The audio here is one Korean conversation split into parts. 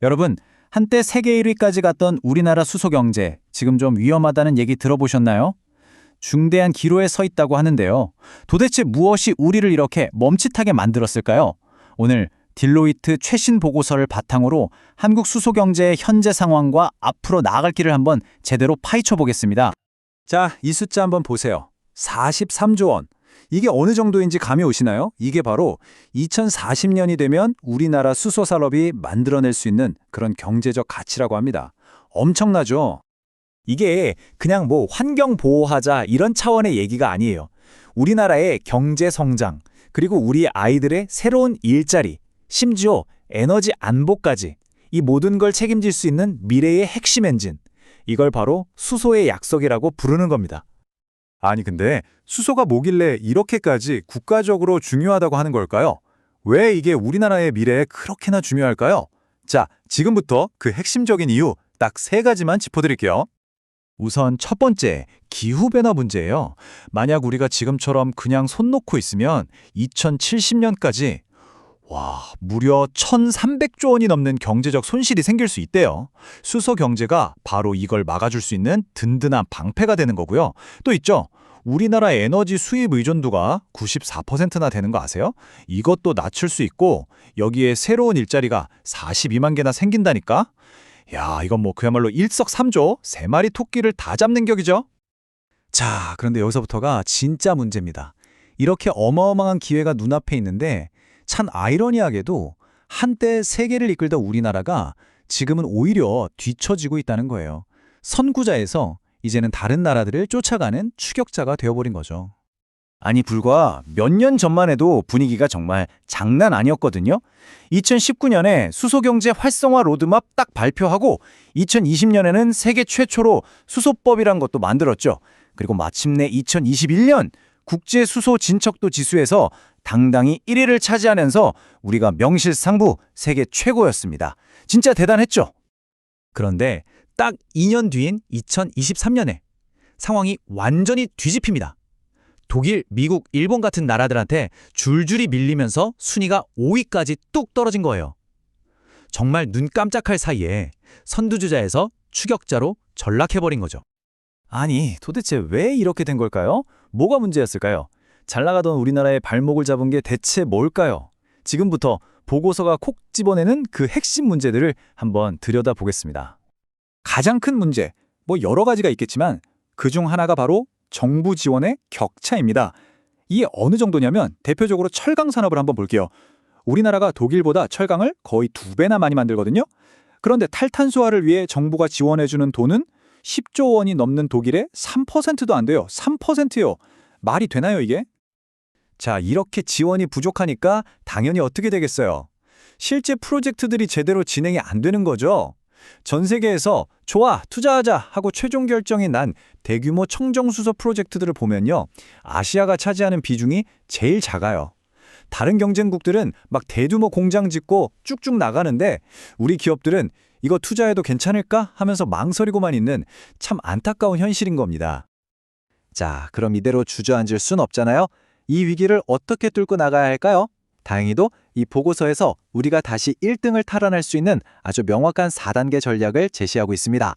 여러분, 한때 세계 1위까지 갔던 우리나라 수소 경제, 지금 좀 위험하다는 얘기 들어보셨나요? 중대한 기로에 서 있다고 하는데요. 도대체 무엇이 우리를 이렇게 멈칫하게 만들었을까요? 오늘 딜로이트 최신 보고서를 바탕으로 한국 수소 경제의 현재 상황과 앞으로 나아갈 길을 한번 제대로 파헤쳐 보겠습니다. 자, 이 숫자 한번 보세요. 43조 원. 이게 어느 정도인지 감이 오시나요? 이게 바로 2040년이 되면 우리나라 수소 산업이 만들어낼 수 있는 그런 경제적 가치라고 합니다. 엄청나죠? 이게 그냥 뭐 환경 보호하자 이런 차원의 얘기가 아니에요. 우리나라의 경제 성장, 그리고 우리 아이들의 새로운 일자리, 심지어 에너지 안보까지 이 모든 걸 책임질 수 있는 미래의 핵심 엔진. 이걸 바로 수소의 약속이라고 부르는 겁니다. 아니 근데 수소가 뭐길래 이렇게까지 국가적으로 중요하다고 하는 걸까요? 왜 이게 우리나라의 미래에 그렇게나 중요할까요? 자, 지금부터 그 핵심적인 이유 딱 3가지만 짚어드릴게요. 우선 첫 번째, 기후변화 문제예요. 만약 우리가 지금처럼 그냥 손 놓고 있으면 2070년까지 무려 1,300조 원이 넘는 경제적 손실이 생길 수 있대요. 수소 경제가 바로 이걸 막아줄 수 있는 든든한 방패가 되는 거고요. 또 있죠. 우리나라 에너지 수입 의존도가 94%나 되는 거 아세요? 이것도 낮출 수 있고 여기에 새로운 일자리가 42만 개나 생긴다니까? 야, 이건 뭐 그야말로 일석삼조, 3마리 토끼를 다 잡는 격이죠? 자, 그런데 여기서부터가 진짜 문제입니다. 이렇게 어마어마한 기회가 눈앞에 있는데 참 아이러니하게도 한때 세계를 이끌던 우리나라가 지금은 오히려 뒤처지고 있다는 거예요. 선구자에서 이제는 다른 나라들을 쫓아가는 추격자가 되어버린 거죠. 아니 불과 몇 년 전만 해도 분위기가 정말 장난 아니었거든요. 2019년에 수소경제 활성화 로드맵 딱 발표하고 2020년에는 세계 최초로 수소법이란 것도 만들었죠. 그리고 마침내 2021년 국제수소 진척도 지수에서 당당히 1위를 차지하면서 우리가 명실상부 세계 최고였습니다. 진짜 대단했죠? 그런데 딱 2년 뒤인 2023년에 상황이 완전히 뒤집힙니다. 독일, 미국, 일본 같은 나라들한테 줄줄이 밀리면서 순위가 5위까지 뚝 떨어진 거예요. 정말 눈 깜짝할 사이에 선두주자에서 추격자로 전락해버린 거죠. 아니, 도대체 왜 이렇게 된 걸까요? 뭐가 문제였을까요? 잘 나가던 우리나라의 발목을 잡은 게 대체 뭘까요? 지금부터 보고서가 콕 집어내는 그 핵심 문제들을 한번 들여다보겠습니다. 가장 큰 문제, 뭐 여러 가지가 있겠지만 그중 하나가 바로 정부 지원의 격차입니다. 이게 어느 정도냐면 대표적으로 철강 산업을 한번 볼게요. 우리나라가 독일보다 철강을 거의 2배나 많이 만들거든요. 그런데 탈탄소화를 위해 정부가 지원해주는 돈은 10조 원이 넘는 독일의 3%도 안 돼요. 3%요. 말이 되나요 이게? 자, 이렇게 지원이 부족하니까 당연히 어떻게 되겠어요? 실제 프로젝트들이 제대로 진행이 안 되는 거죠. 전 세계에서 좋아, 투자하자 하고 최종 결정이 난 대규모 청정수소 프로젝트들을 보면요. 아시아가 차지하는 비중이 제일 작아요. 다른 경쟁국들은 막 대규모 공장 짓고 쭉쭉 나가는데 우리 기업들은 이거 투자해도 괜찮을까 하면서 망설이고만 있는 참 안타까운 현실인 겁니다. 자, 그럼 이대로 주저앉을 순 없잖아요. 이 위기를 어떻게 뚫고 나가야 할까요? 다행히도 이 보고서에서 우리가 다시 1등을 탈환할 수 있는 아주 명확한 4단계 전략을 제시하고 있습니다.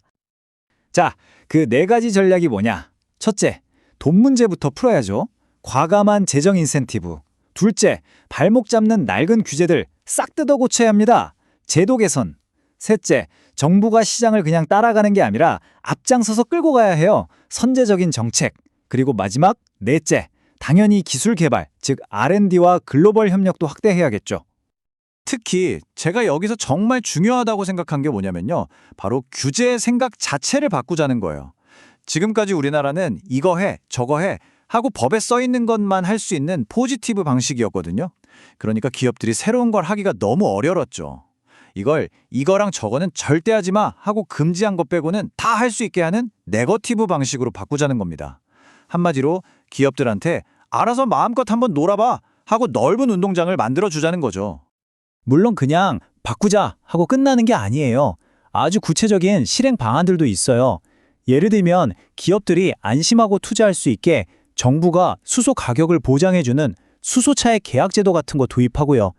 자, 그 4가지 전략이 뭐냐? 첫째, 돈 문제부터 풀어야죠. 과감한 재정 인센티브. 둘째, 발목 잡는 낡은 규제들 싹 뜯어 고쳐야 합니다. 제도 개선. 셋째, 정부가 시장을 그냥 따라가는 게 아니라 앞장서서 끌고 가야 해요. 선제적인 정책. 그리고 마지막, 넷째, 당연히 기술 개발, 즉 R&D와 글로벌 협력도 확대해야겠죠. 특히 제가 여기서 정말 중요하다고 생각한 게 뭐냐면요. 바로 규제의 생각 자체를 바꾸자는 거예요. 지금까지 우리나라는 이거 해, 저거 해 하고 법에 써 있는 것만 할 수 있는 포지티브 방식이었거든요. 그러니까 기업들이 새로운 걸 하기가 너무 어려웠죠. 이거랑 저거는 절대 하지 마 하고 금지한 것 빼고는 다 할 수 있게 하는 네거티브 방식으로 바꾸자는 겁니다. 한마디로 기업들한테 알아서 마음껏 한번 놀아봐 하고 넓은 운동장을 만들어주자는 거죠. 물론 그냥 바꾸자 하고 끝나는 게 아니에요. 아주 구체적인 실행 방안들도 있어요. 예를 들면 기업들이 안심하고 투자할 수 있게 정부가 수소 가격을 보장해주는 수소차액 계약 제도 같은 거 도입하고요.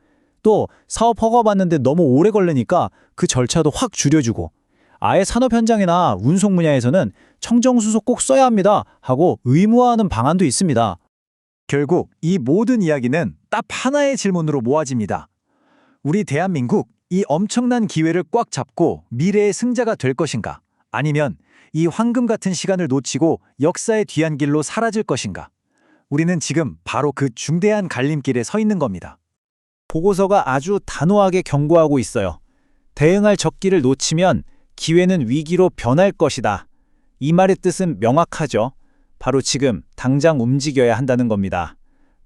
또 사업 허가 받는데 너무 오래 걸리니까 그 절차도 확 줄여주고 아예 산업 현장이나 운송 분야에서는 청정수소 꼭 써야 합니다 하고 의무화하는 방안도 있습니다. 결국 이 모든 이야기는 딱 하나의 질문으로 모아집니다. 우리 대한민국 이 엄청난 기회를 꽉 잡고 미래의 승자가 될 것인가? 아니면 이 황금 같은 시간을 놓치고 역사의 뒤안길로 사라질 것인가? 우리는 지금 바로 그 중대한 갈림길에 서 있는 겁니다. 보고서가 아주 단호하게 경고하고 있어요. 대응할 적기를 놓치면 기회는 위기로 변할 것이다. 이 말의 뜻은 명확하죠. 바로 지금 당장 움직여야 한다는 겁니다.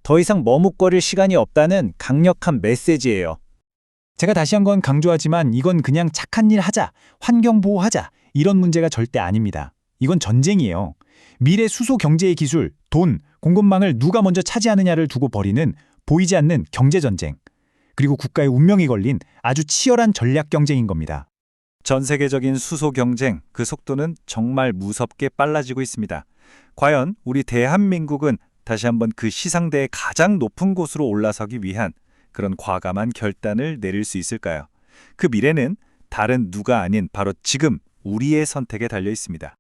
더 이상 머뭇거릴 시간이 없다는 강력한 메시지예요. 제가 다시 한번 강조하지만 이건 그냥 착한 일 하자, 환경 보호하자 이런 문제가 절대 아닙니다. 이건 전쟁이에요. 미래 수소 경제의 기술, 돈, 공급망을 누가 먼저 차지하느냐를 두고 벌이는 보이지 않는 경제 전쟁. 그리고 국가의 운명이 걸린 아주 치열한 전략 경쟁인 겁니다. 전 세계적인 수소 경쟁, 그 속도는 정말 무섭게 빨라지고 있습니다. 과연 우리 대한민국은 다시 한번 그 시상대의 가장 높은 곳으로 올라서기 위한 그런 과감한 결단을 내릴 수 있을까요? 그 미래는 다른 누가 아닌 바로 지금 우리의 선택에 달려 있습니다.